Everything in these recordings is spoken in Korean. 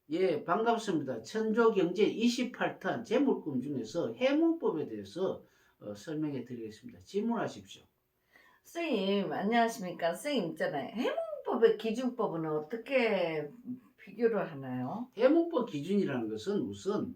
예, 반갑습니다. 천조경제 28탄 재물금 중에서 해몽법에 대해서 설명해 드리겠습니다. 질문하십시오. 선생님, 안녕하십니까? 선생님 있잖아요. 해몽법의 기준법은 어떻게 비교를 하나요? 해몽법 기준이라는 것은 우선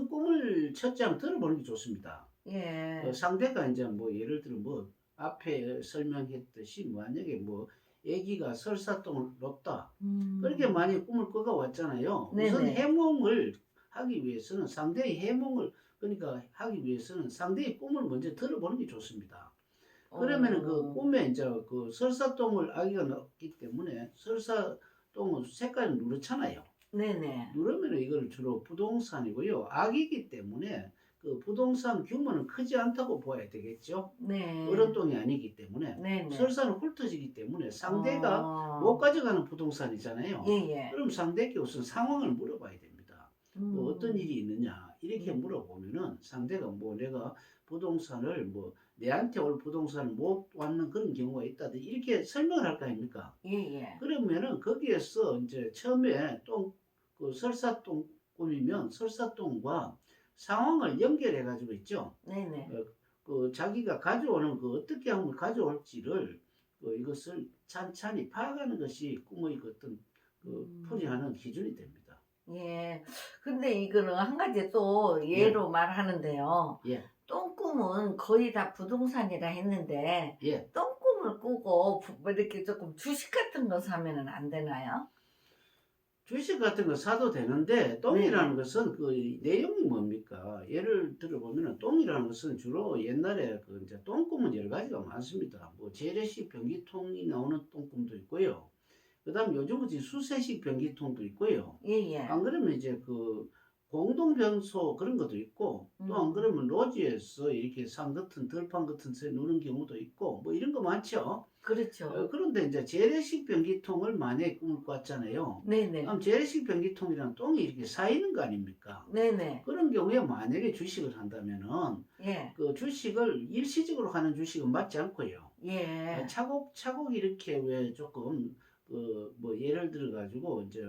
꿈을 첫장 들어보는 게 좋습니다. 예. 상대가 이제 뭐 예를 들어 뭐 앞에 설명했듯이 만약에 뭐 아기가 설사똥을 놓다. 그렇게 만약 꿈을 꿔가 왔잖아요. 우선 네네. 해몽을 하기 위해서는 상대의 해몽을 그러니까 하기 위해서는 상대의 꿈을 먼저 들어보는 게 좋습니다. 그러면은 그 어, 꿈에 이제 그 설사똥을 아기가 넣기 때문에 설사똥은 색깔이 누렇잖아요. 네네. 누르면 이걸 주로 부동산이고요. 악이기 때문에 그 부동산 규모는 크지 않다고 봐야 되겠죠. 네. 어른돈이 아니기 때문에 네네. 설사는 훑어지기 때문에 상대가 못 어, 가져가는 부동산이잖아요. 예예. 그럼 상대에게 우선 상황을 물어봐야 됩니다. 뭐 어떤 음, 일이 있느냐 이렇게 음, 물어보면은 상대가 뭐 내가 부동산을 뭐 내한테 올 부동산을 못 왔는 그런 경우가 있다든지 이렇게 설명을 할 거 아닙니까? 예예. 그러면은 거기에서 이제 처음에 그 설사똥 꾸미면 설사똥과 상황을 연결해 가지고 있죠. 네네. 어, 그 자기가 가져오는 그 어떻게 하면 가져올지를 이것을 찬찬히 파악하는 것이 꿈의 그 어떤 그 음, 풀이하는 기준이 됩니다. 예. 근데 이거는 한 가지 또 예, 예로 말하는데요. 예, 똥꿈은 거의 다 부동산이라 했는데 예. 똥꿈을 꾸고 뭐 이렇게 조금 주식 같은 거 사면은 안 되나요? 주식 같은 거 사도 되는데 똥이라는 네네. 것은 그 내용이 뭡니까? 예를 들어 보면은 똥이라는 것은 주로 옛날에 그 이제 똥꿈은 여러 가지가 많습니다. 뭐 재래식 변기통이 나오는 똥꿈도 있고요. 그다음 요즘은 이제 수세식 변기통도 있고요. 예예. 안 그러면 이제 그 공동변소 그런 것도 있고 또 안 음, 그러면 로지에서 이렇게 상 같은 들판 같은 데 누는 경우도 있고 뭐 이런 거 많죠. 그렇죠. 그런데 이제 재래식 변기통을 만약에 꿈을 꿨잖아요. 네네. 그럼 재래식 변기통이랑 똥이 이렇게 쌓이는 거 아닙니까? 네네. 그런 경우에 만약에 주식을 한다면은 예. 그 주식을 일시적으로 하는 주식은 맞지 않고요. 예. 차곡차곡 이렇게 왜 조금 그 뭐 예를 들어 가지고 이제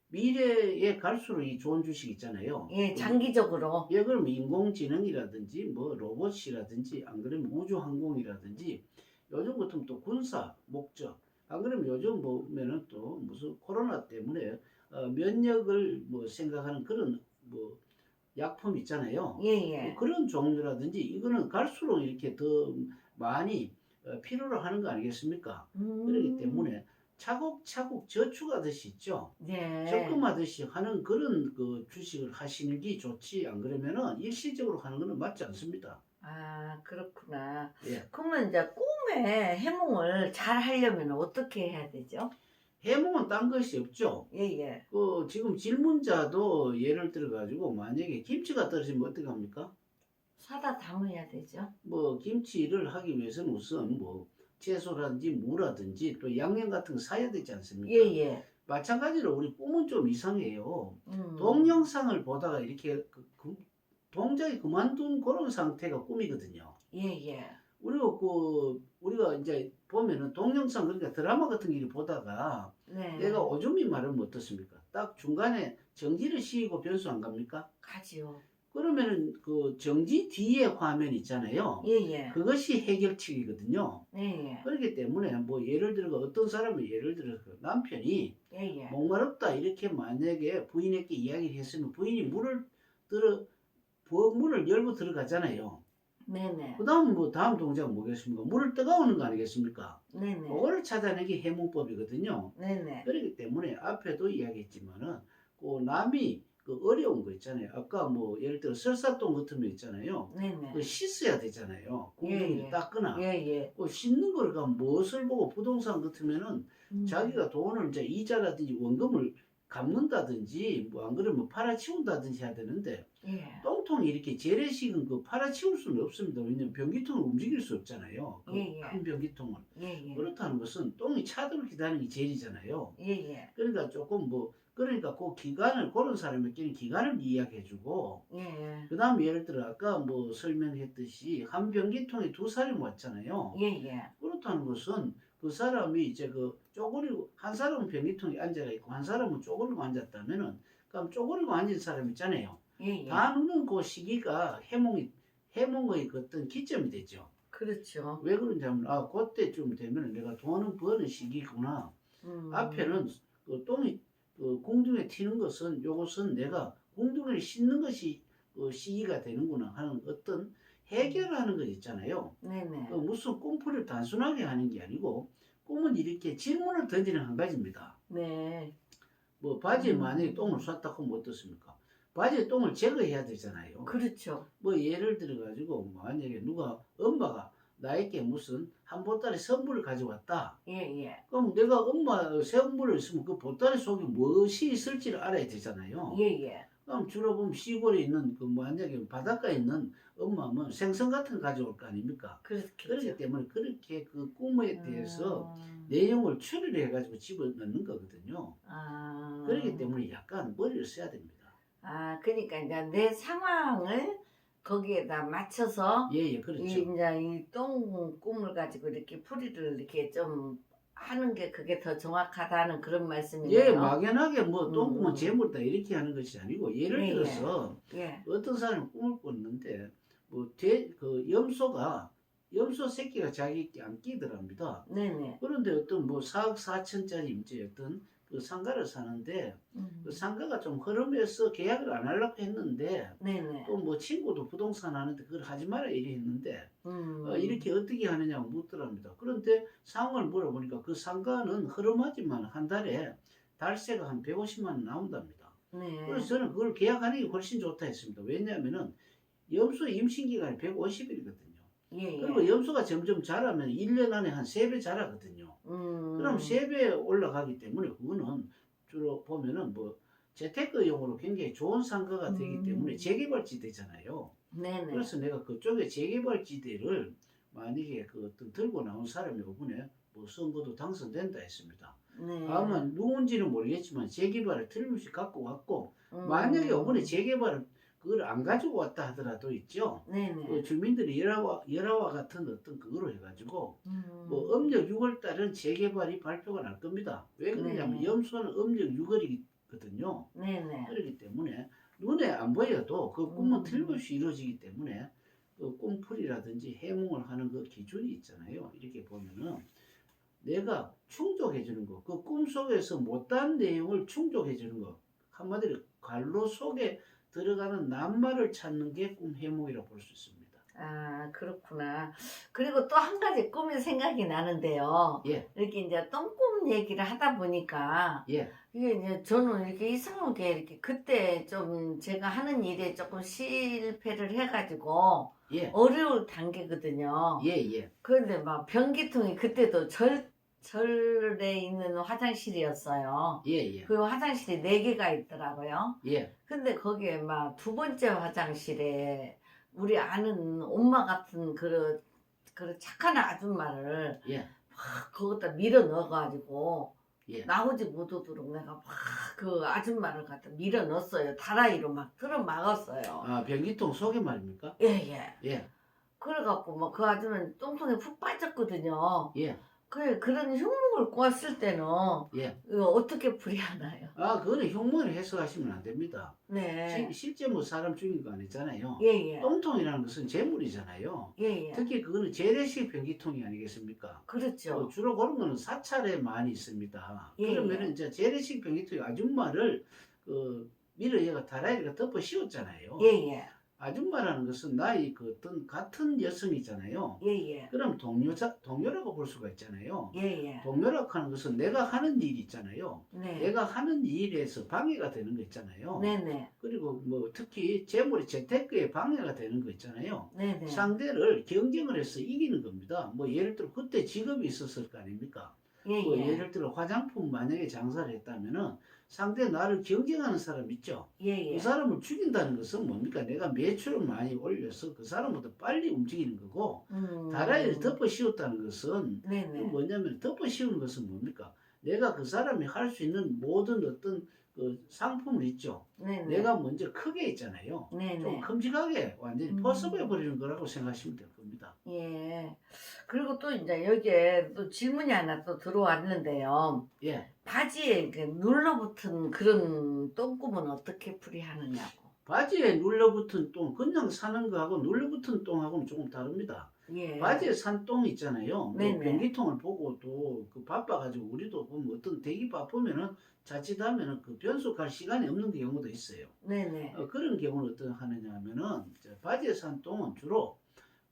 미래에 갈수록 이 좋은 주식 있잖아요. 예. 그 장기적으로. 예, 그럼 인공지능이라든지 뭐 로봇이라든지 안 그러면 우주항공이라든지 요즘 같으면 또 군사 목적 안 그러면 요즘 보면은 또 무슨 코로나 때문에 면역을 뭐 생각하는 그런 뭐 약품 있잖아요. 뭐 예예. 그런 종류라든지 이거는 갈수록 이렇게 더 많이 필요로 하는 거 아니겠습니까? 그렇기 음. 때문에 차곡차곡 저축하듯이 있죠. 네. 적금하듯이 하는 그런 그 주식을 하시는 게 좋지 안 그러면은 일시적으로 하는 거는 맞지 않습니다. 아, 그렇구나. 예. 그러면 이제 꿈에 해몽을 잘 하려면 어떻게 해야 되죠? 해몽은 딴 것이 없죠. 예예. 그 지금 질문자도 예를 들어 가지고 만약에 김치가 떨어지면 어떻게 합니까? 사다 담아야 되죠. 뭐 김치를 하기 위해서는 우선 뭐 채소라든지 무라든지 또 양념 같은 거 사야 되지 않습니까? 예예. 마찬가지로 우리 꿈은 좀 이상해요. 음. 동영상을 보다가 이렇게 동작이 그만둔 그런 상태가 꿈이거든요. 예예. 우리가 이제 보면은 동영상 그러니까 드라마 같은 거 보다가 내가 네. 오줌이 마르면 어떻습니까? 딱 중간에 정지를 시키고 변수 안 갑니까? 가지요. 그러면은 그 정지 뒤에 화면 있잖아요. 예예. 그것이 해결책이거든요. 예예. 그렇기 때문에 뭐 예를 들어 어떤 사람은 예를 들어 그 남편이 예예. 목마르다 이렇게 만약에 부인에게 이야기를 했으면 부인이 문을 열고 들어가잖아요. 그 네네. 다음 뭐 다음 동작은 뭐겠습니까? 물을 뜨거우는 거 아니겠습니까? 네네. 그거를 찾아내기 해몽법이거든요. 네네. 그렇기 때문에 앞에도 이야기했지만은 그 남이 그 어려운 거 있잖아요. 아까 뭐 예를 들어 설사똥 같은 거 있잖아요. 그 네네. 씻어야 되잖아요. 궁둥이를 예예. 닦거나. 예예. 그 씻는 걸 가면 무엇을 보고 부동산 같으면은 음. 자기가 돈을 이제 이자라든지 원금을 갚는다든지 뭐 안 그러면 팔아치운다든지 해야 되는데 예. 똥통이 이렇게 재래식은 그 팔아치울 수는 없습니다. 왜냐면 변기통을 움직일 수 없잖아요. 그 큰 예예. 변기통을. 예예. 그렇다는 것은 똥이 차도록 기다리는 게 제일이잖아요. 예예. 그러니까 조금 뭐 그러니까 그 기간을 그런 사람에게는 기간을 이야기해주고 예예. 그 다음 예를 들어 아까 뭐 설명했듯이 한 변기통에 두 사람이 왔잖아요. 예예. 그렇다는 것은 그 사람이 이제 그 쪼그리고 한 사람은 변기통에 앉아 있고 한 사람은 쪼그리고 앉았다면은 그럼 쪼그리고 앉은 사람 있잖아요. 예, 예. 다 누는 그 시기가 해몽의 그 어떤 기점이 되죠. 그렇죠. 왜 그런지 하면 그때쯤 되면 내가 돈을 버는 시기구나. 앞에는 그 똥이 그 공중에 튀는 것은 요것은 내가 공중에 씻는 것이 그 시기가 되는구나 하는 어떤 해결하는 것 있잖아요. 네네. 무슨 꿈풀이를 단순하게 하는 게 아니고 꿈은 이렇게 질문을 던지는 한 가지입니다. 네. 뭐 바지에 만약에 똥을 쌌다 하면 어떻습니까? 바지에 똥을 제거해야 되잖아요. 그렇죠. 뭐 예를 들어 가지고 만약에 누가 엄마가 나에게 무슨 한 보따리 선물을 가져왔다. 예, 예. 그럼 내가 엄마 선물을 있으면 그 보따리 속에 무엇이 있을지를 알아야 되잖아요. 예, 예. 그럼 주로 보면 시골에 있는 그 만약에 바닷가에 있는 엄마는 생선 같은 거 가져올 거 아닙니까? 그렇기 그렇겠죠. 때문에 그렇게 그 꿈에 대해서 음. 내용을 추리를 해가지고 집어넣는 거거든요. 아. 그렇기 때문에 약간 머리를 써야 됩니다. 그러니까 이제 내 상황을 거기에다 맞춰서 예, 그렇죠. 이 똥 꿈을 가지고 이렇게 풀이를 이렇게 좀 하는 게 그게 더 정확하다는 그런 말씀이네요. 예, 막연하게 뭐 똥꿈은 음. 재물다 이렇게 하는 것이 아니고 예를 예, 예. 들어서 예. 어떤 사람이 꿈을 꿨는데 뭐 염소 새끼가 자기께 안 끼더랍니다. 네네. 그런데 어떤 뭐 4억 4천짜리 이제 어떤 그 상가를 사는데 그 상가가 좀 흐름해서 계약을 안 하려고 했는데 네네. 또 뭐 친구도 부동산 하는데 그걸 하지 마라 이래 했는데 음. 이렇게 어떻게 하느냐고 묻더랍니다. 그런데 상황을 물어보니까 그 상가는 흐름하지만 한 달에 달세가 한 150만 원 나온답니다. 네. 그래서 저는 그걸 계약하는 게 훨씬 좋다 했습니다. 왜냐하면은 염소 임신 기간이 150일이거든요. 예, 그리고 예. 염소가 점점 자라면 1년 안에 한 3배 자라거든요. 그럼 3배 올라가기 때문에 그거는 주로 보면은 뭐 재테크용으로 굉장히 좋은 상가가 되기 때문에 재개발지대잖아요. 네네. 그래서 내가 그쪽에 재개발지대를 만약에 그 어떤 들고 나온 사람이 이번에 뭐 선거도 당선된다 했습니다. 네. 아마 누군지는 모르겠지만 재개발을 틀림없이 갖고 왔고 만약에 이번에 재개발을 그걸 안 가지고 왔다 하더라도 있죠. 네네. 주민들이 열화와 같은 어떤 그거로 해가지고 뭐 음. 음력 6월 달은 재개발이 발표가 날 겁니다. 왜 그러냐면 네. 염소는 음력 6월이거든요. 네네. 그렇기 때문에 눈에 안 보여도 그 꿈은 틀림없이 이루어지기 때문에 그 꿈풀이라든지 해몽을 하는 그 기준이 있잖아요. 이렇게 보면은 내가 충족해 주는 거, 그 꿈 속에서 못한 내용을 충족해 주는 거, 한마디로 관로 속에 들어가는 낱말을 찾는 게 꿈 해몽이라고 볼 수 있습니다. 그렇구나. 그리고 또 한 가지 꿈이 생각이 나는데요. 예, 이렇게 이제 똥꿈 얘기를 하다 보니까 예, 이게 이제 저는 이렇게 이상하게 이렇게 그때 좀 제가 하는 일에 조금 실패를 해가지고 예, 어려울 단계거든요. 예, 예, 그런데 막 변기통이 그때도 절에 있는 화장실이었어요. 예, 예, 그 화장실이 4개가 있더라고요. 예, 근데 거기에 막 2번째 화장실에 우리 아는 엄마 같은 그 착한 아줌마를 예, 막 거기다 밀어 넣어가지고 예. 나오지 못하도록 내가 막 그 아줌마를 갖다 밀어 넣었어요. 다라이로 막 틀어 막았어요. 변기통 속에 말입니까? 예예. 예, 그래갖고 막 그 아줌마는 똥통에 푹 빠졌거든요. 예, 그런 흉몽을 꾸었을 때는 예. 이거 어떻게 풀이하나요? 그거는 흉문을 해석하시면 안 됩니다. 네. 실제 뭐 사람 죽인 거 아니잖아요. 예예. 똥통이라는 것은 재물이잖아요. 예예. 특히 그거는 재래식 변기통이 아니겠습니까? 그렇죠. 주로 그런 거는 사찰에 많이 있습니다. 예, 그러면은 이제 재래식 변기통이 아줌마를 밀어 얘가 다라이가 덮어 씌웠잖아요. 예예. 아줌마라는 것은 나이 그 어떤 같은 여성이잖아요. 예예. 그럼 동료라고 볼 수가 있잖아요. 예예. 동료라고 하는 것은 내가 하는 일이 있잖아요. 네. 내가 하는 일에서 방해가 되는 거 있잖아요. 네네. 그리고 뭐 특히 재물이 재테크에 방해가 되는 거 있잖아요. 네네. 상대를 경쟁을 해서 이기는 겁니다. 뭐 예를 들어 그때 직업이 있었을 거 아닙니까? 뭐 예예. 예를 들어 화장품 만약에 장사를 했다면은 상대 나를 경쟁하는 사람 있죠. 예예. 그 사람을 죽인다는 것은 뭡니까? 내가 매출을 많이 올려서 그 사람보다 빨리 움직이는 거고 다라이를 덮어 씌웠다는 것은 네네. 뭐냐면 덮어 씌우는 것은 뭡니까? 내가 그 사람이 할 수 있는 모든 어떤 그 상품을 있죠. 네네. 내가 먼저 크게 있잖아요. 좀 네네. 큼직하게 완전히 포섭해 버리는 거라고 생각하시면 될 겁니다. 예. 그리고 또 이제 여기에 또 질문이 하나 또 들어왔는데요. 예. 바지에 이렇게 눌러붙은 그런 똥꿈은 어떻게 풀이하느냐고. 바지에 눌러붙은 똥, 그냥 사는 거하고 눌러붙은 똥하고는 조금 다릅니다. 예. 바지에 산 똥 있잖아요. 뭐 네네. 변기통을 보고 또 그 바빠가지고 우리도 보면 어떤 대기 바쁘면은 자칫하면은 그 변소 갈 시간이 없는 경우도 있어요. 네네. 그런 경우는 어떻게 하느냐 하면은 바지에 산 똥은 주로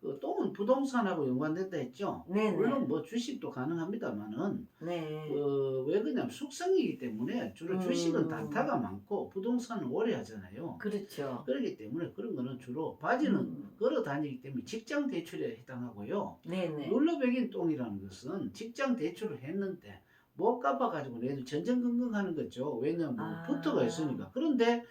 그 똥은 부동산하고 연관된다 했죠. 네네. 물론 뭐 주식도 가능합니다만은 네. 왜 그러냐면 숙성이기 때문에 주로 주식은 단타가 많고 부동산은 오래 하잖아요. 그렇죠. 그렇기 때문에 그런 거는 주로 바지는 걸어 다니기 때문에 직장 대출에 해당하고요. 네네. 눌러베긴 똥이라는 것은 직장 대출을 했는데 못 갚아가지고 내일 전전긍긍하는 거죠. 왜냐면 뭐 부터가 있으니까. 그런데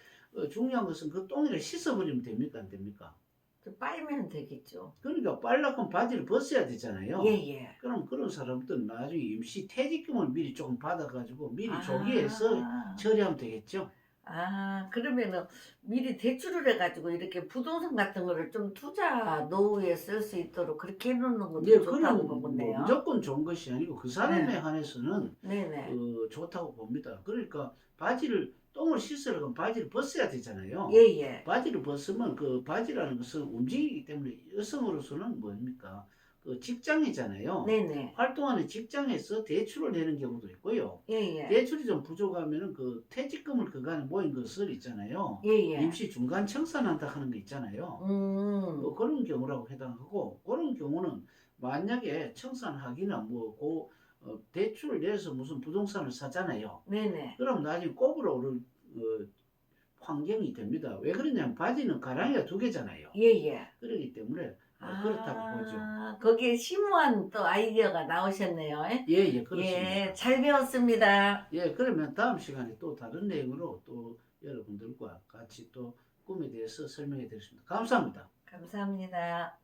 중요한 것은 그 똥이를 씻어버리면 됩니까 안 됩니까? 좀 빨면 되겠죠. 그러니까 빨라면 바지를 벗어야 되잖아요. 예예. 그럼 그런 사람들은 나중에 임시 퇴직금을 미리 조금 받아가지고 미리 아. 조기해서 처리하면 되겠죠. 아, 그러면은 미리 대출을 해가지고 이렇게 부동산 같은 거를 좀 투자 노후에 쓸 수 있도록 그렇게 해놓는 것도 예, 좋다고 그런 보겠네요. 뭐 무조건 좋은 것이 아니고 그 사람에 네. 한해서는 네네. 좋다고 봅니다. 그러니까 똥을 씻으려면 바지를 벗어야 되잖아요. 예예. 바지를 벗으면 그 바지라는 것은 움직이기 때문에 여성으로서는 뭡니까? 그 직장이잖아요. 네네. 활동하는 직장에서 대출을 내는 경우도 있고요. 예예. 대출이 좀 부족하면은 그 퇴직금을 그간에 모인 것을 있잖아요. 예예. 임시 중간 청산한다 하는 거 있잖아요. 뭐 그런 경우라고 해당하고 그런 경우는 만약에 청산하기나 대출을 내서 무슨 부동산을 사잖아요. 네네. 그럼 나중에 꼽으러 오를 환경이 됩니다. 왜 그러냐면 바지는 가랑이가 2개잖아요. 예예. 그렇기 때문에 그렇다고 보죠. 거기에 심오한 또 아이디어가 나오셨네요. 예, 그렇습니다. 예, 잘 배웠습니다. 예, 그러면 다음 시간에 또 다른 내용으로 또 여러분들과 같이 또 꿈에 대해서 설명해 드리겠습니다. 감사합니다. 감사합니다.